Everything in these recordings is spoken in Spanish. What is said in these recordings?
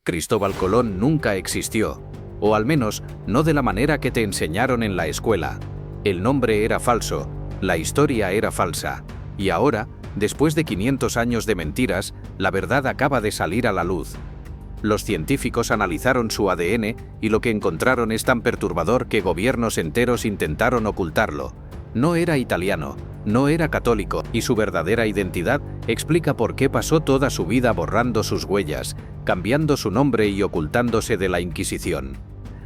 Cristóbal Colón nunca existió, o al menos no de la manera que te enseñaron en la escuela. El nombre era falso, la historia era falsa, y ahora, después de 500 años de mentiras, la verdad acaba de salir a la luz. Los científicos analizaron su ADN y lo que encontraron es tan perturbador que gobiernos enteros intentaron ocultarlo. No era italiano, no era católico, y su verdadera identidad explica por qué pasó toda su vida borrando sus huellas, cambiando su nombre y ocultándose de la Inquisición.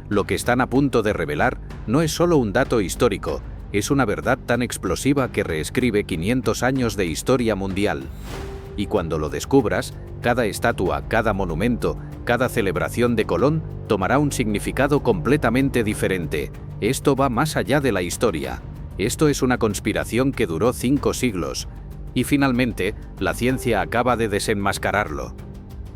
Lo que están a punto de revelar no es solo un dato histórico, es una verdad tan explosiva que reescribe 500 años de historia mundial. Y cuando lo descubras, cada estatua, cada monumento, cada celebración de Colón tomará un significado completamente diferente. Esto va más allá de la historia. Esto es una conspiración que duró 5 siglos. Y finalmente, la ciencia acaba de desenmascararlo.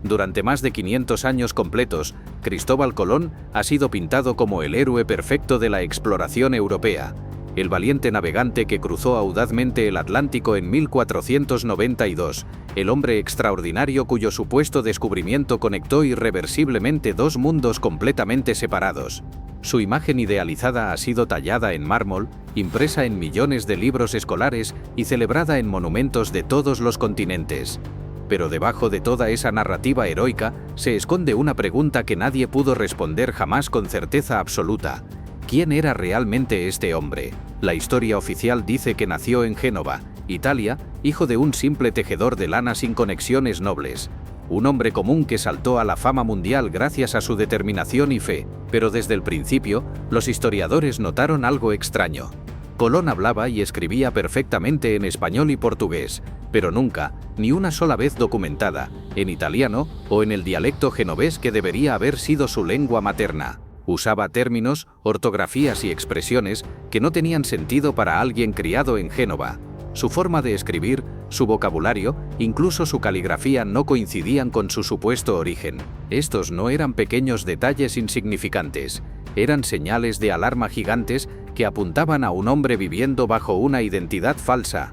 Durante más de 500 años completos, Cristóbal Colón ha sido pintado como el héroe perfecto de la exploración europea. El valiente navegante que cruzó audazmente el Atlántico en 1492, el hombre extraordinario cuyo supuesto descubrimiento conectó irreversiblemente dos mundos completamente separados. Su imagen idealizada ha sido tallada en mármol, impresa en millones de libros escolares y celebrada en monumentos de todos los continentes. Pero debajo de toda esa narrativa heroica se esconde una pregunta que nadie pudo responder jamás con certeza absoluta. ¿Quién era realmente este hombre? La historia oficial dice que nació en Génova, Italia, hijo de un simple tejedor de lana sin conexiones nobles. Un hombre común que saltó a la fama mundial gracias a su determinación y fe, pero desde el principio, los historiadores notaron algo extraño. Colón hablaba y escribía perfectamente en español y portugués, pero nunca, ni una sola vez documentada, en italiano o en el dialecto genovés que debería haber sido su lengua materna. Usaba términos, ortografías y expresiones que no tenían sentido para alguien criado en Génova. Su forma de escribir, su vocabulario, incluso su caligrafía no coincidían con su supuesto origen. Estos no eran pequeños detalles insignificantes, eran señales de alarma gigantes que apuntaban a un hombre viviendo bajo una identidad falsa.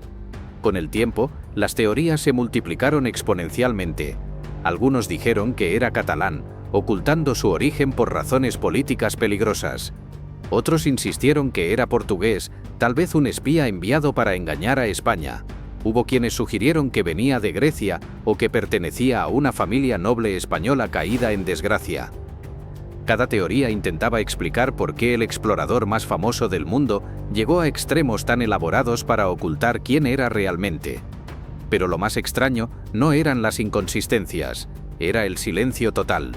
Con el tiempo, las teorías se multiplicaron exponencialmente. Algunos dijeron que era catalán, ocultando su origen por razones políticas peligrosas. Otros insistieron que era portugués, tal vez un espía enviado para engañar a España. Hubo quienes sugirieron que venía de Grecia o que pertenecía a una familia noble española caída en desgracia. Cada teoría intentaba explicar por qué el explorador más famoso del mundo llegó a extremos tan elaborados para ocultar quién era realmente. Pero lo más extraño no eran las inconsistencias, era el silencio total.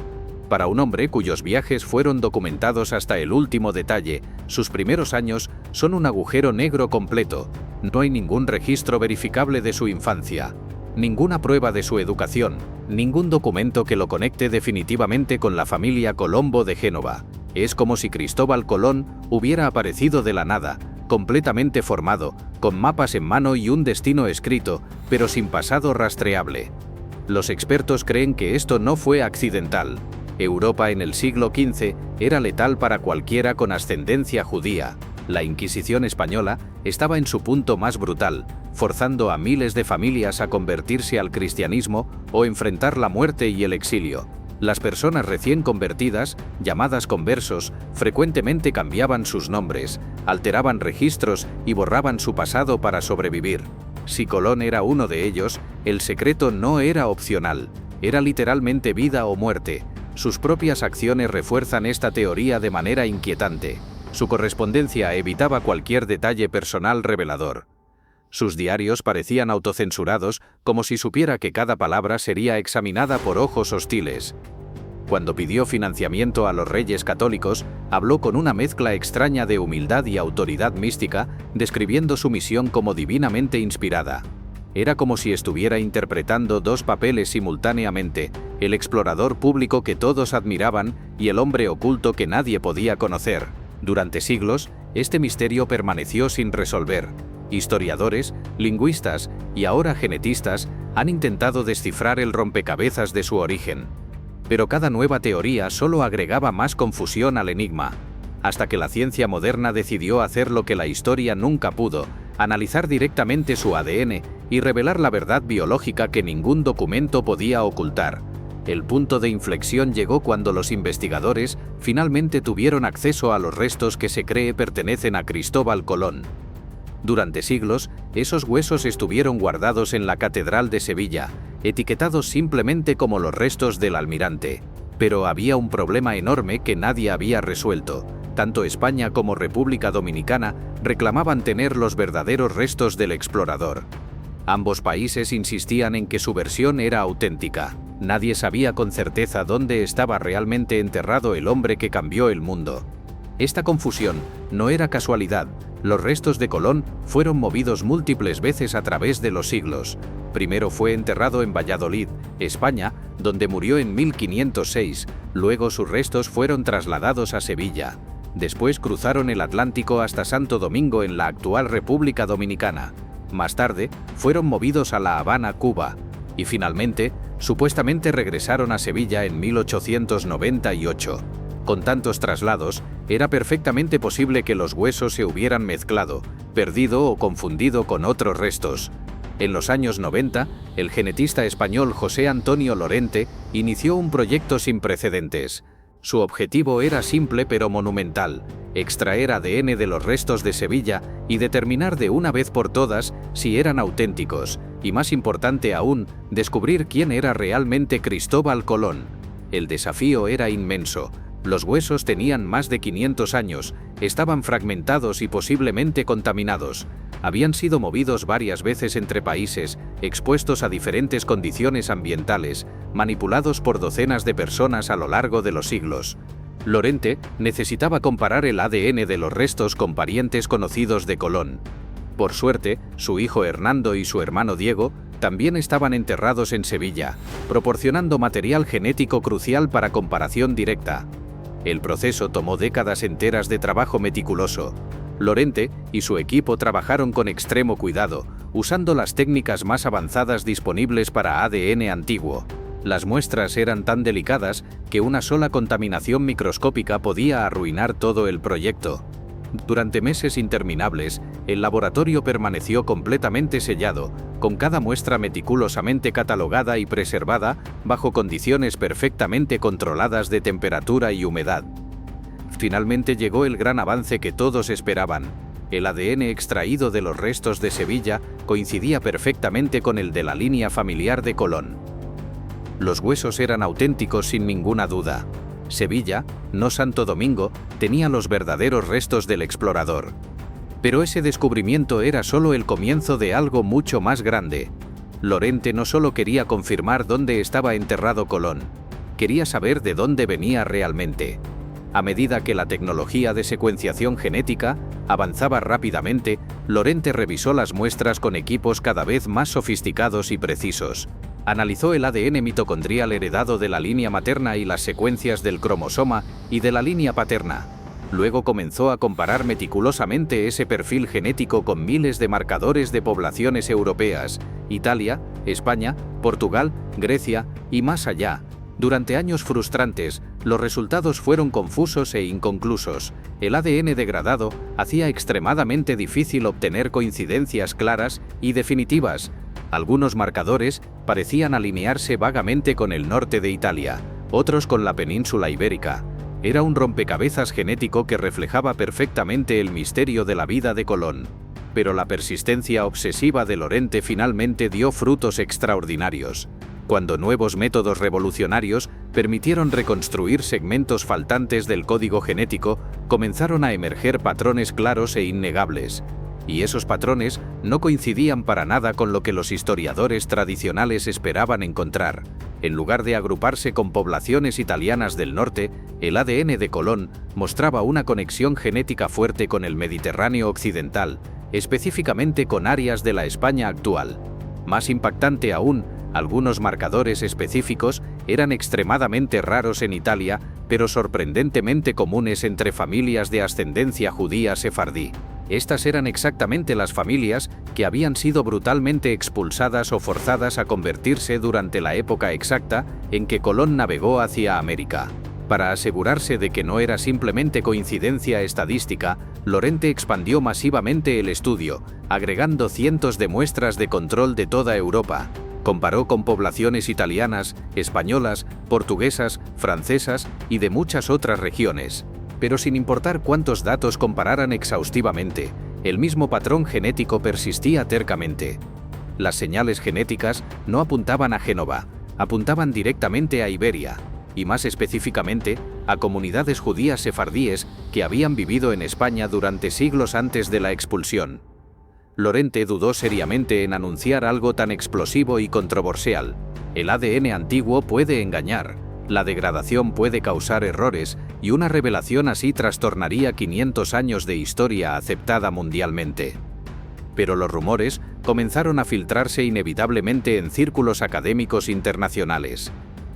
Para un hombre cuyos viajes fueron documentados hasta el último detalle, sus primeros años son un agujero negro completo. No hay ningún registro verificable de su infancia, ninguna prueba de su educación, ningún documento que lo conecte definitivamente con la familia Colombo de Génova. Es como si Cristóbal Colón hubiera aparecido de la nada, completamente formado, con mapas en mano y un destino escrito, pero sin pasado rastreable. Los expertos creen que esto no fue accidental. Europa en el siglo XV era letal para cualquiera con ascendencia judía. La Inquisición española estaba en su punto más brutal, forzando a miles de familias a convertirse al cristianismo o enfrentar la muerte y el exilio. Las personas recién convertidas, llamadas conversos, frecuentemente cambiaban sus nombres, alteraban registros y borraban su pasado para sobrevivir. Si Colón era uno de ellos, el secreto no era opcional, era literalmente vida o muerte. Sus propias acciones refuerzan esta teoría de manera inquietante. Su correspondencia evitaba cualquier detalle personal revelador. Sus diarios parecían autocensurados, como si supiera que cada palabra sería examinada por ojos hostiles. Cuando pidió financiamiento a los reyes católicos, habló con una mezcla extraña de humildad y autoridad mística, describiendo su misión como divinamente inspirada. Era como si estuviera interpretando dos papeles simultáneamente, el explorador público que todos admiraban y el hombre oculto que nadie podía conocer. Durante siglos, este misterio permaneció sin resolver. Historiadores, lingüistas y ahora genetistas han intentado descifrar el rompecabezas de su origen. Pero cada nueva teoría solo agregaba más confusión al enigma, hasta que la ciencia moderna decidió hacer lo que la historia nunca pudo, analizar directamente su ADN y revelar la verdad biológica que ningún documento podía ocultar. El punto de inflexión llegó cuando los investigadores finalmente tuvieron acceso a los restos que se cree pertenecen a Cristóbal Colón. Durante siglos, esos huesos estuvieron guardados en la Catedral de Sevilla, etiquetados simplemente como los restos del almirante. Pero había un problema enorme que nadie había resuelto. Tanto España como República Dominicana reclamaban tener los verdaderos restos del explorador. Ambos países insistían en que su versión era auténtica. Nadie sabía con certeza dónde estaba realmente enterrado el hombre que cambió el mundo. Esta confusión no era casualidad. Los restos de Colón fueron movidos múltiples veces a través de los siglos. Primero fue enterrado en Valladolid, España, donde murió en 1506. Luego sus restos fueron trasladados a Sevilla. Después cruzaron el Atlántico hasta Santo Domingo en la actual República Dominicana. Más tarde, fueron movidos a La Habana, Cuba. Y finalmente, supuestamente regresaron a Sevilla en 1898. Con tantos traslados, era perfectamente posible que los huesos se hubieran mezclado, perdido o confundido con otros restos. En los años 90, el genetista español José Antonio Lorente inició un proyecto sin precedentes. Su objetivo era simple pero monumental: extraer ADN de los restos de Sevilla y determinar de una vez por todas si eran auténticos, y más importante aún, descubrir quién era realmente Cristóbal Colón. El desafío era inmenso. Los huesos tenían más de 500 años, estaban fragmentados y posiblemente contaminados. Habían sido movidos varias veces entre países, expuestos a diferentes condiciones ambientales, manipulados por docenas de personas a lo largo de los siglos. Lorente necesitaba comparar el ADN de los restos con parientes conocidos de Colón. Por suerte, su hijo Hernando y su hermano Diego también estaban enterrados en Sevilla, proporcionando material genético crucial para comparación directa. El proceso tomó décadas enteras de trabajo meticuloso. Lorente y su equipo trabajaron con extremo cuidado, usando las técnicas más avanzadas disponibles para ADN antiguo. Las muestras eran tan delicadas que una sola contaminación microscópica podía arruinar todo el proyecto. Durante meses interminables, el laboratorio permaneció completamente sellado, con cada muestra meticulosamente catalogada y preservada bajo condiciones perfectamente controladas de temperatura y humedad. Finalmente llegó el gran avance que todos esperaban. El ADN extraído de los restos de Sevilla coincidía perfectamente con el de la línea familiar de Colón. Los huesos eran auténticos sin ninguna duda. Sevilla, no Santo Domingo, tenía los verdaderos restos del explorador. Pero ese descubrimiento era solo el comienzo de algo mucho más grande. Lorente no solo quería confirmar dónde estaba enterrado Colón, quería saber de dónde venía realmente. A medida que la tecnología de secuenciación genética avanzaba rápidamente, Lorente revisó las muestras con equipos cada vez más sofisticados y precisos. Analizó el ADN mitocondrial heredado de la línea materna y las secuencias del cromosoma y de la línea paterna. Luego comenzó a comparar meticulosamente ese perfil genético con miles de marcadores de poblaciones europeas, Italia, España, Portugal, Grecia y más allá. Durante años frustrantes, los resultados fueron confusos e inconclusos. El ADN degradado hacía extremadamente difícil obtener coincidencias claras y definitivas. Algunos marcadores parecían alinearse vagamente con el norte de Italia, otros con la península ibérica. Era un rompecabezas genético que reflejaba perfectamente el misterio de la vida de Colón. Pero la persistencia obsesiva de Lorente finalmente dio frutos extraordinarios. Cuando nuevos métodos revolucionarios permitieron reconstruir segmentos faltantes del código genético, comenzaron a emerger patrones claros e innegables. Y esos patrones no coincidían para nada con lo que los historiadores tradicionales esperaban encontrar. En lugar de agruparse con poblaciones italianas del norte, el ADN de Colón mostraba una conexión genética fuerte con el Mediterráneo occidental, específicamente con áreas de la España actual. Más impactante aún, algunos marcadores específicos eran extremadamente raros en Italia, pero sorprendentemente comunes entre familias de ascendencia judía sefardí. Estas eran exactamente las familias que habían sido brutalmente expulsadas o forzadas a convertirse durante la época exacta en que Colón navegó hacia América. Para asegurarse de que no era simplemente coincidencia estadística, Lorente expandió masivamente el estudio, agregando cientos de muestras de control de toda Europa. Comparó con poblaciones italianas, españolas, portuguesas, francesas y de muchas otras regiones. Pero sin importar cuántos datos compararan exhaustivamente, el mismo patrón genético persistía tercamente. Las señales genéticas no apuntaban a Génova, apuntaban directamente a Iberia, y más específicamente, a comunidades judías sefardíes que habían vivido en España durante siglos antes de la expulsión. Lorente dudó seriamente en anunciar algo tan explosivo y controversial. El ADN antiguo puede engañar, la degradación puede causar errores, y una revelación así trastornaría 500 años de historia aceptada mundialmente. Pero los rumores comenzaron a filtrarse inevitablemente en círculos académicos internacionales.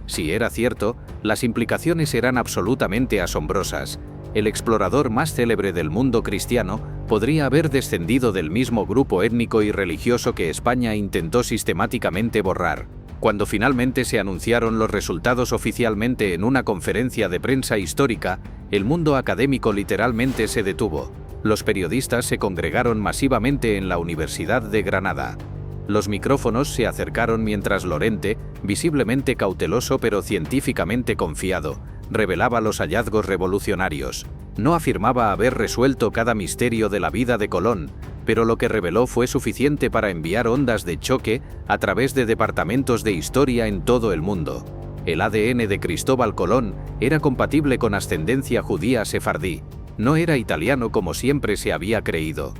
Si era cierto, las implicaciones eran absolutamente asombrosas. El explorador más célebre del mundo cristiano podría haber descendido del mismo grupo étnico y religioso que España intentó sistemáticamente borrar. Cuando finalmente se anunciaron los resultados oficialmente en una conferencia de prensa histórica, el mundo académico literalmente se detuvo. Los periodistas se congregaron masivamente en la Universidad de Granada. Los micrófonos se acercaron mientras Lorente, visiblemente cauteloso pero científicamente confiado, revelaba los hallazgos revolucionarios. No afirmaba haber resuelto cada misterio de la vida de Colón, pero lo que reveló fue suficiente para enviar ondas de choque a través de departamentos de historia en todo el mundo. El ADN de Cristóbal Colón era compatible con ascendencia judía sefardí. No era italiano como siempre se había creído.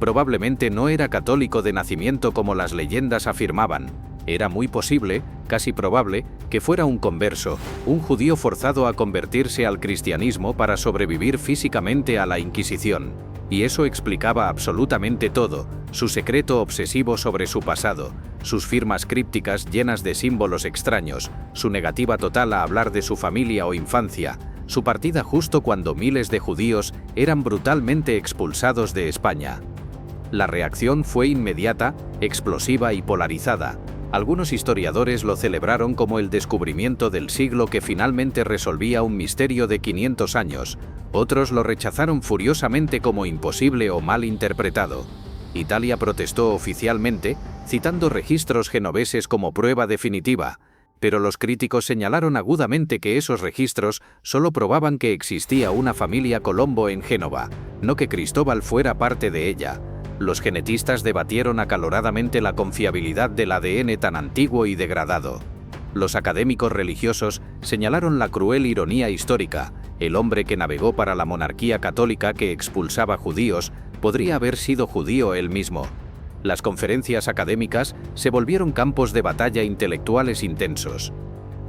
Probablemente no era católico de nacimiento como las leyendas afirmaban. Era muy posible, casi probable, que fuera un converso, un judío forzado a convertirse al cristianismo para sobrevivir físicamente a la Inquisición. Y eso explicaba absolutamente todo: su secreto obsesivo sobre su pasado, sus firmas crípticas llenas de símbolos extraños, su negativa total a hablar de su familia o infancia, su partida justo cuando miles de judíos eran brutalmente expulsados de España. La reacción fue inmediata, explosiva y polarizada. Algunos historiadores lo celebraron como el descubrimiento del siglo que finalmente resolvía un misterio de 500 años. Otros lo rechazaron furiosamente como imposible o mal interpretado. Italia protestó oficialmente, citando registros genoveses como prueba definitiva, pero los críticos señalaron agudamente que esos registros solo probaban que existía una familia Colombo en Génova, no que Cristóbal fuera parte de ella. Los genetistas debatieron acaloradamente la confiabilidad del ADN tan antiguo y degradado. Los académicos religiosos señalaron la cruel ironía histórica: el hombre que navegó para la monarquía católica que expulsaba judíos podría haber sido judío él mismo. Las conferencias académicas se volvieron campos de batalla intelectuales intensos.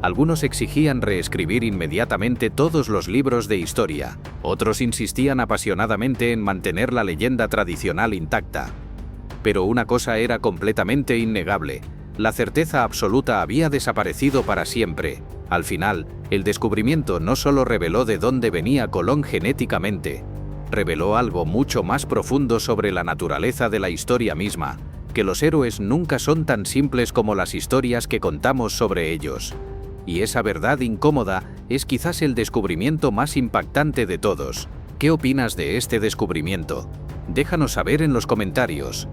Algunos exigían reescribir inmediatamente todos los libros de historia, otros insistían apasionadamente en mantener la leyenda tradicional intacta. Pero una cosa era completamente innegable: la certeza absoluta había desaparecido para siempre. Al final, el descubrimiento no solo reveló de dónde venía Colón genéticamente, reveló algo mucho más profundo sobre la naturaleza de la historia misma: que los héroes nunca son tan simples como las historias que contamos sobre ellos. Y esa verdad incómoda es quizás el descubrimiento más impactante de todos. ¿Qué opinas de este descubrimiento? Déjanos saber en los comentarios.